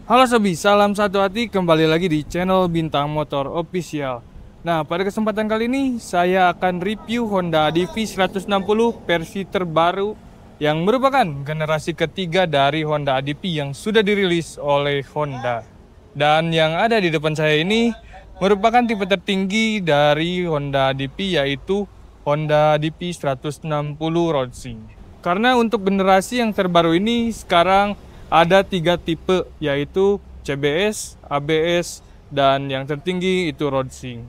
Halo Sobi, salam satu hati, kembali lagi di channel Bintang Motor Official. Nah, pada kesempatan kali ini saya akan review Honda ADV 160 versi terbaru yang merupakan generasi ketiga dari Honda ADV yang sudah dirilis oleh Honda. Dan yang ada di depan saya ini merupakan tipe tertinggi dari Honda ADV, yaitu Honda ADV 160 Racing. Karena untuk generasi yang terbaru ini sekarang ada 3 tipe, yaitu CBS, ABS, dan yang tertinggi itu Racing.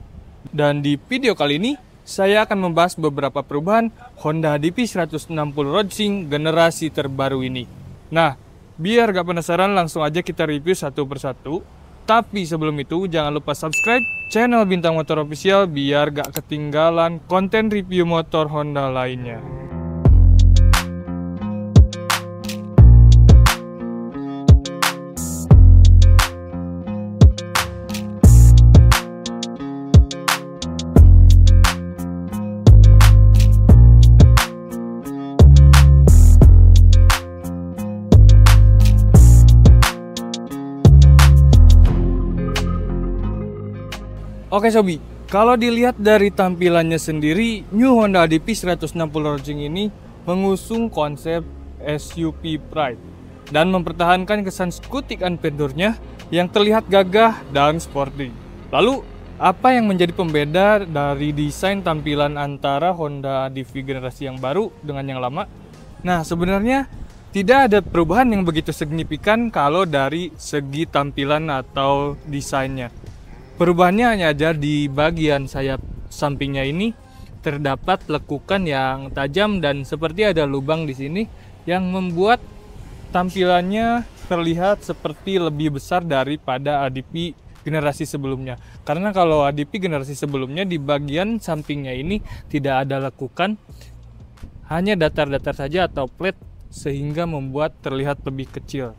Dan di video kali ini saya akan membahas beberapa perubahan Honda ADV 160 Racing generasi terbaru ini. Nah, biar gak penasaran, langsung aja kita review satu persatu. Tapi sebelum itu jangan lupa subscribe channel Bintang Motor Official biar gak ketinggalan konten review motor Honda lainnya. Oke Sobi, kalau dilihat dari tampilannya sendiri, New Honda ADV 160 Racing ini mengusung konsep SUV Pride dan mempertahankan kesan skutik unpendornya yang terlihat gagah dan sporty. Lalu, apa yang menjadi pembeda dari desain tampilan antara Honda ADV generasi yang baru dengan yang lama? Nah, sebenarnya tidak ada perubahan yang begitu signifikan kalau dari segi tampilan atau desainnya. Perubahannya hanya aja di bagian sayap sampingnya ini terdapat lekukan yang tajam dan seperti ada lubang di sini yang membuat tampilannya terlihat seperti lebih besar daripada ADV generasi sebelumnya. Karena kalau ADV generasi sebelumnya di bagian sampingnya ini tidak ada lekukan, hanya datar-datar saja atau flat sehingga membuat terlihat lebih kecil.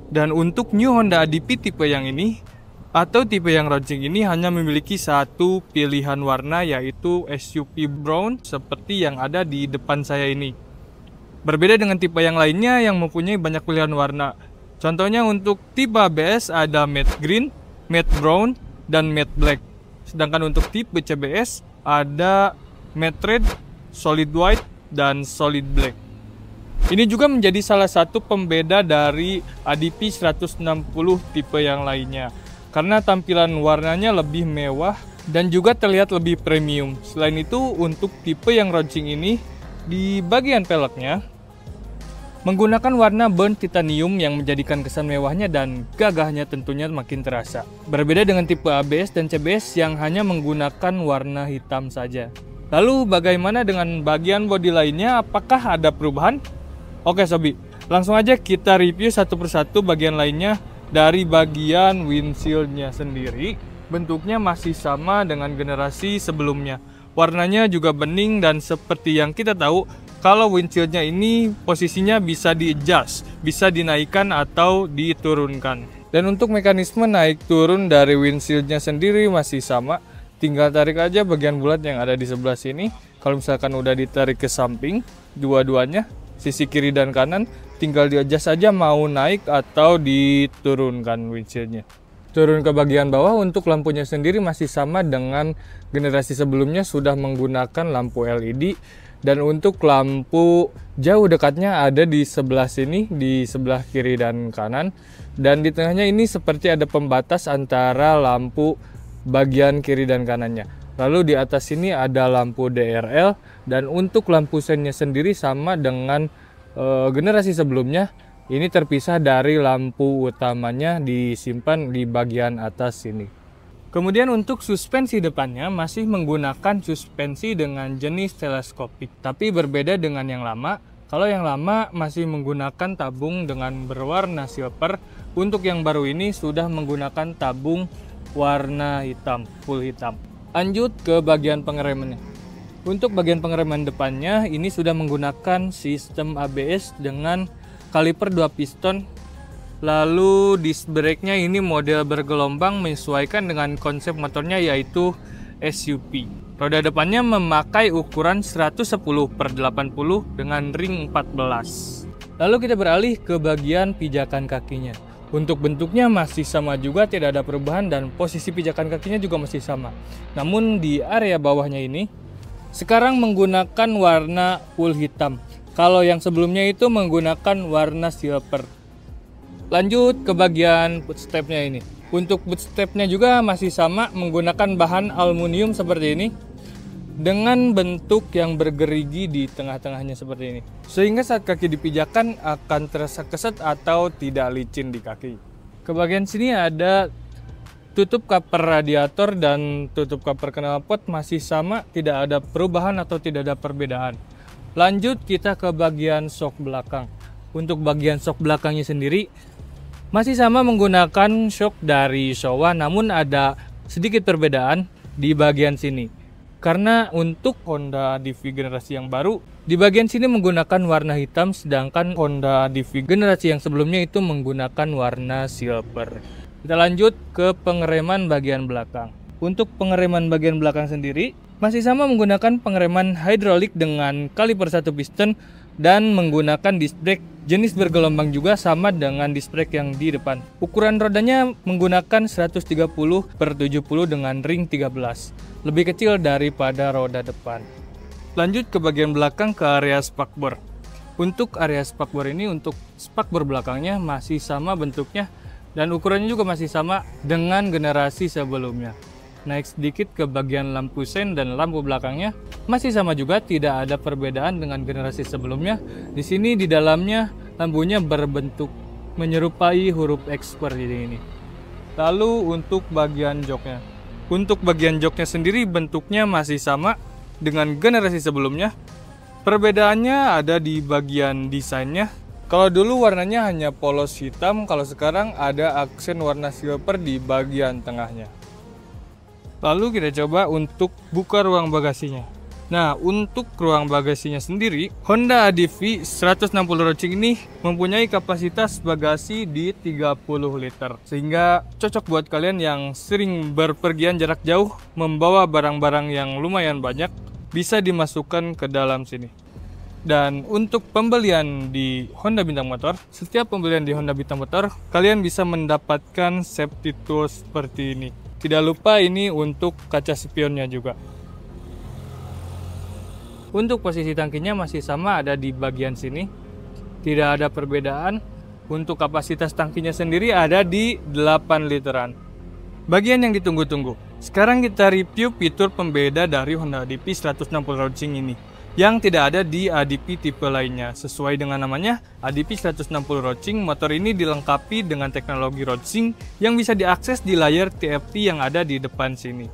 Dan untuk New Honda ADV tipe yang ini atau tipe yang Racing ini hanya memiliki satu pilihan warna, yaitu SUV brown seperti yang ada di depan saya ini. Berbeda dengan tipe yang lainnya yang mempunyai banyak pilihan warna. Contohnya untuk tipe ABS ada matte green, matte brown, dan matte black. Sedangkan untuk tipe CBS ada matte red, solid white, dan solid black. Ini juga menjadi salah satu pembeda dari ADV 160 tipe yang lainnya, karena tampilan warnanya lebih mewah dan juga terlihat lebih premium. Selain itu, untuk tipe yang Racing ini di bagian peleknya menggunakan warna burnt titanium yang menjadikan kesan mewahnya dan gagahnya tentunya makin terasa. Berbeda dengan tipe ABS dan CBS yang hanya menggunakan warna hitam saja. Lalu bagaimana dengan bagian bodi lainnya? Apakah ada perubahan? Oke Sobi, langsung aja kita review satu persatu bagian lainnya. Dari bagian windshieldnya sendiri, bentuknya masih sama dengan generasi sebelumnya. Warnanya juga bening dan seperti yang kita tahu, kalau windshieldnya ini posisinya bisa di-adjust, bisa dinaikkan atau diturunkan. Dan untuk mekanisme naik turun dari windshieldnya sendiri masih sama. Tinggal tarik aja bagian bulat yang ada di sebelah sini. Kalau misalkan udah ditarik ke samping, dua-duanya, sisi kiri dan kanan, tinggal di-adjust saja mau naik atau diturunkan windshieldnya. Turun ke bagian bawah, untuk lampunya sendiri masih sama dengan generasi sebelumnya, sudah menggunakan lampu LED. Dan untuk lampu jauh dekatnya ada di sebelah sini, di sebelah kiri dan kanan. Dan di tengahnya ini seperti ada pembatas antara lampu bagian kiri dan kanannya. Lalu di atas sini ada lampu DRL, dan untuk lampu sennya sendiri sama dengan generasi sebelumnya. Ini terpisah dari lampu utamanya, disimpan di bagian atas sini. Kemudian untuk suspensi depannya masih menggunakan suspensi dengan jenis teleskopik, tapi berbeda dengan yang lama. Kalau yang lama masih menggunakan tabung dengan berwarna silver, untuk yang baru ini sudah menggunakan tabung warna hitam, full hitam. Lanjut ke bagian pengeremannya. Untuk bagian pengereman depannya ini sudah menggunakan sistem ABS dengan kaliper 2 piston. Lalu disc brake-nya ini model bergelombang menyesuaikan dengan konsep motornya, yaitu SUV. Roda depannya memakai ukuran 110/80 dengan ring 14. Lalu kita beralih ke bagian pijakan kakinya. Untuk bentuknya masih sama juga, tidak ada perubahan, dan posisi pijakan kakinya juga masih sama. Namun di area bawahnya ini sekarang menggunakan warna wool hitam. Kalau yang sebelumnya itu menggunakan warna silver. Lanjut ke bagian footstepnya ini. Untuk footstepnya juga masih sama, menggunakan bahan aluminium seperti ini, dengan bentuk yang bergerigi di tengah-tengahnya seperti ini. Sehingga saat kaki dipijakan akan terasa keset atau tidak licin di kaki. Ke bagian sini ada tutup cover radiator dan tutup cover knalpot masih sama, tidak ada perubahan atau tidak ada perbedaan. Lanjut kita ke bagian shock belakang. Untuk bagian shock belakangnya sendiri masih sama, menggunakan shock dari Showa, namun ada sedikit perbedaan di bagian sini. Karena untuk Honda DV generasi yang baru, di bagian sini menggunakan warna hitam, sedangkan Honda DV generasi yang sebelumnya itu menggunakan warna silver. Kita lanjut ke pengereman bagian belakang. Untuk pengereman bagian belakang sendiri, masih sama menggunakan pengereman hidrolik dengan kaliper 1 piston dan menggunakan disc brake jenis bergelombang juga, sama dengan disc brake yang di depan. Ukuran rodanya menggunakan 130/70 dengan ring 13, lebih kecil daripada roda depan. Lanjut ke bagian belakang, ke area spakbor. Untuk area spakbor ini, untuk spakbor belakangnya masih sama bentuknya dan ukurannya juga masih sama dengan generasi sebelumnya. Naik sedikit ke bagian lampu sen dan lampu belakangnya masih sama juga, tidak ada perbedaan dengan generasi sebelumnya. Di sini di dalamnya lampunya berbentuk menyerupai huruf X seperti ini. Lalu untuk bagian joknya. Untuk bagian joknya sendiri bentuknya masih sama dengan generasi sebelumnya. Perbedaannya ada di bagian desainnya. Kalau dulu warnanya hanya polos hitam, kalau sekarang ada aksen warna silver di bagian tengahnya. Lalu kita coba untuk buka ruang bagasinya. Nah, untuk ruang bagasinya sendiri, Honda ADV 160 Rocing ini mempunyai kapasitas bagasi di 30 liter. Sehingga cocok buat kalian yang sering berpergian jarak jauh, membawa barang-barang yang lumayan banyak, bisa dimasukkan ke dalam sini. Dan untuk pembelian di Honda Bintang Motor, setiap pembelian di Honda Bintang Motor, kalian bisa mendapatkan safety tools seperti ini. Tidak lupa ini untuk kaca spionnya juga. Untuk posisi tangkinya masih sama, ada di bagian sini. Tidak ada perbedaan. Untuk kapasitas tangkinya sendiri ada di 8 literan. Bagian yang ditunggu-tunggu. Sekarang kita review fitur pembeda dari Honda ADV 160 Rocing ini, yang tidak ada di ADV tipe lainnya. Sesuai dengan namanya, ADV 160 Rocing, motor ini dilengkapi dengan teknologi Rocing yang bisa diakses di layar TFT yang ada di depan sini.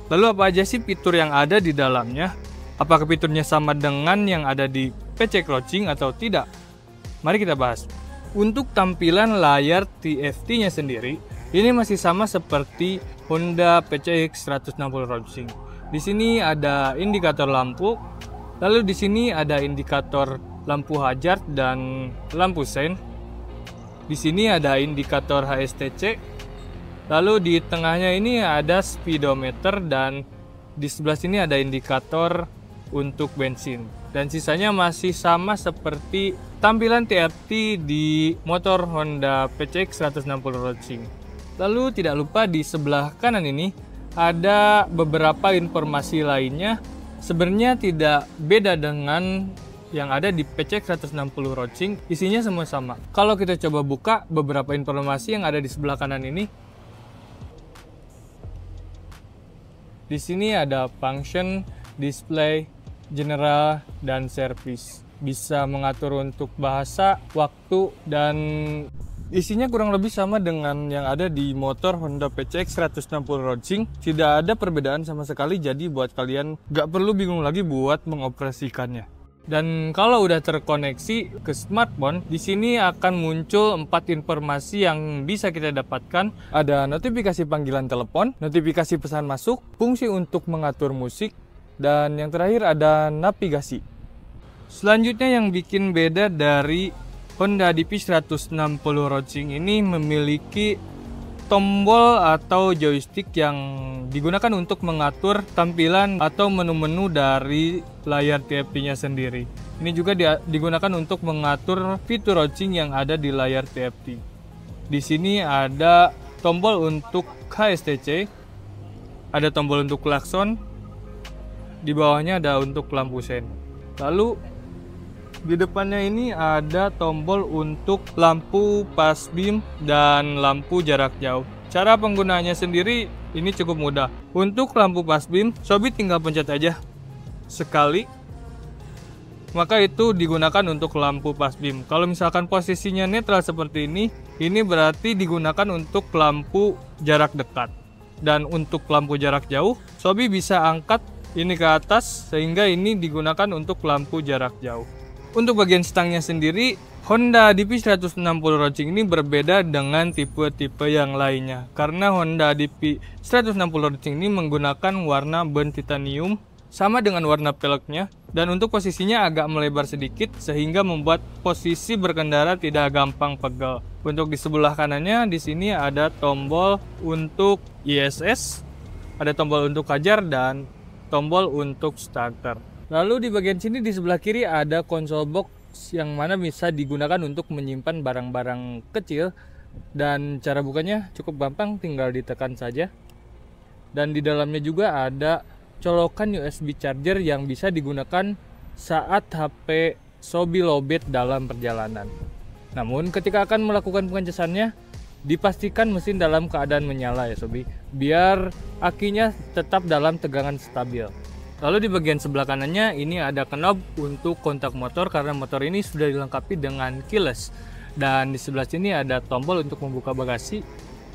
Lalu apa aja sih fitur yang ada di dalamnya? Apakah fiturnya sama dengan yang ada di PCX Rocing atau tidak? Mari kita bahas. Untuk tampilan layar TFT-nya sendiri, ini masih sama seperti Honda PCX 160 Rocing. Di sini ada indikator lampu. Lalu di sini ada indikator lampu hazard dan lampu sen. Di sini ada indikator HSTC. Lalu di tengahnya ini ada speedometer dan di sebelah sini ada indikator untuk bensin. Dan sisanya masih sama seperti tampilan TFT di motor Honda PCX 160 Rocing. Lalu tidak lupa di sebelah kanan ini ada beberapa informasi lainnya. Sebenarnya tidak beda dengan yang ada di PCX 160 Rocing, isinya semua sama. Kalau kita coba buka beberapa informasi yang ada di sebelah kanan ini, di sini ada function, display, general, dan service. Bisa mengatur untuk bahasa, waktu, dan isinya kurang lebih sama dengan yang ada di motor Honda PCX 160 Rocing. Tidak ada perbedaan sama sekali, jadi buat kalian gak perlu bingung lagi buat mengoperasikannya. Dan kalau udah terkoneksi ke smartphone, di sini akan muncul 4 informasi yang bisa kita dapatkan. Ada notifikasi panggilan telepon, notifikasi pesan masuk, fungsi untuk mengatur musik, dan yang terakhir ada navigasi. Selanjutnya yang bikin beda dari Honda ADV 160 Rocing ini memiliki tombol atau joystick yang digunakan untuk mengatur tampilan atau menu-menu dari layar TFT-nya sendiri. Ini juga digunakan untuk mengatur fitur Rocing yang ada di layar TFT. Di sini ada tombol untuk HSTC, ada tombol untuk klakson, di bawahnya ada untuk lampu sen. Lalu di depannya ini ada tombol untuk lampu pas beam dan lampu jarak jauh. Cara penggunaannya sendiri ini cukup mudah. Untuk lampu pas beam, Sobi tinggal pencet aja sekali, maka itu digunakan untuk lampu pas beam. Kalau misalkan posisinya netral seperti ini berarti digunakan untuk lampu jarak dekat. Dan untuk lampu jarak jauh, Sobi bisa angkat ini ke atas sehingga ini digunakan untuk lampu jarak jauh. Untuk bagian stangnya sendiri, Honda DP 160 Rocing ini berbeda dengan tipe-tipe yang lainnya. Karena Honda DP 160 Rocing ini menggunakan warna burn titanium sama dengan warna peleknya, dan untuk posisinya agak melebar sedikit sehingga membuat posisi berkendara tidak gampang pegel. Untuk di sebelah kanannya di sini ada tombol untuk ISS, ada tombol untuk kajar dan tombol untuk starter. Lalu di bagian sini di sebelah kiri ada konsol box yang mana bisa digunakan untuk menyimpan barang-barang kecil, dan cara bukanya cukup gampang, tinggal ditekan saja. Dan di dalamnya juga ada colokan USB charger yang bisa digunakan saat HP Sobi lowbat dalam perjalanan. Namun ketika akan melakukan pengecasannya, dipastikan mesin dalam keadaan menyala ya Sobi, biar akinya tetap dalam tegangan stabil. Lalu di bagian sebelah kanannya ini ada knob untuk kontak motor karena motor ini sudah dilengkapi dengan keyless. Dan di sebelah sini ada tombol untuk membuka bagasi,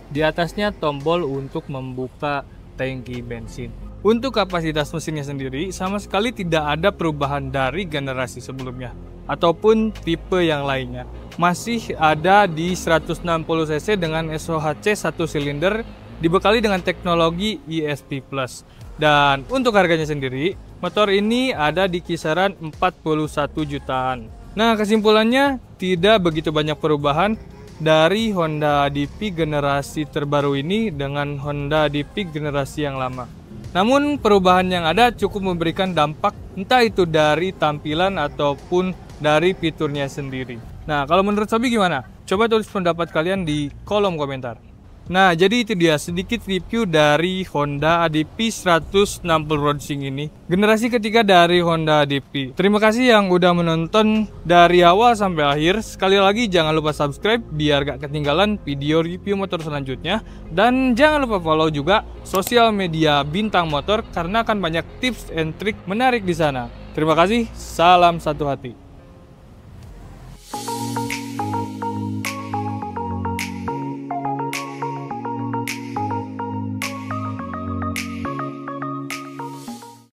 di atasnya tombol untuk membuka tangki bensin. Untuk kapasitas mesinnya sendiri sama sekali tidak ada perubahan dari generasi sebelumnya ataupun tipe yang lainnya. Masih ada di 160 cc dengan SOHC 1 silinder dibekali dengan teknologi ESP+. Dan untuk harganya sendiri, motor ini ada di kisaran 41 jutaan. Nah, kesimpulannya tidak begitu banyak perubahan dari Honda DP generasi terbaru ini dengan Honda DP generasi yang lama. Namun perubahan yang ada cukup memberikan dampak, entah itu dari tampilan ataupun dari fiturnya sendiri. Nah, kalau menurut Sobi gimana? Coba tulis pendapat kalian di kolom komentar. Nah, jadi itu dia sedikit review dari Honda ADP 160 Rocing ini, generasi ketiga dari Honda ADP. Terima kasih yang udah menonton dari awal sampai akhir. Sekali lagi jangan lupa subscribe biar gak ketinggalan video review motor selanjutnya. Dan jangan lupa follow juga sosial media Bintang Motor karena akan banyak tips and trik menarik di sana. Terima kasih, salam satu hati.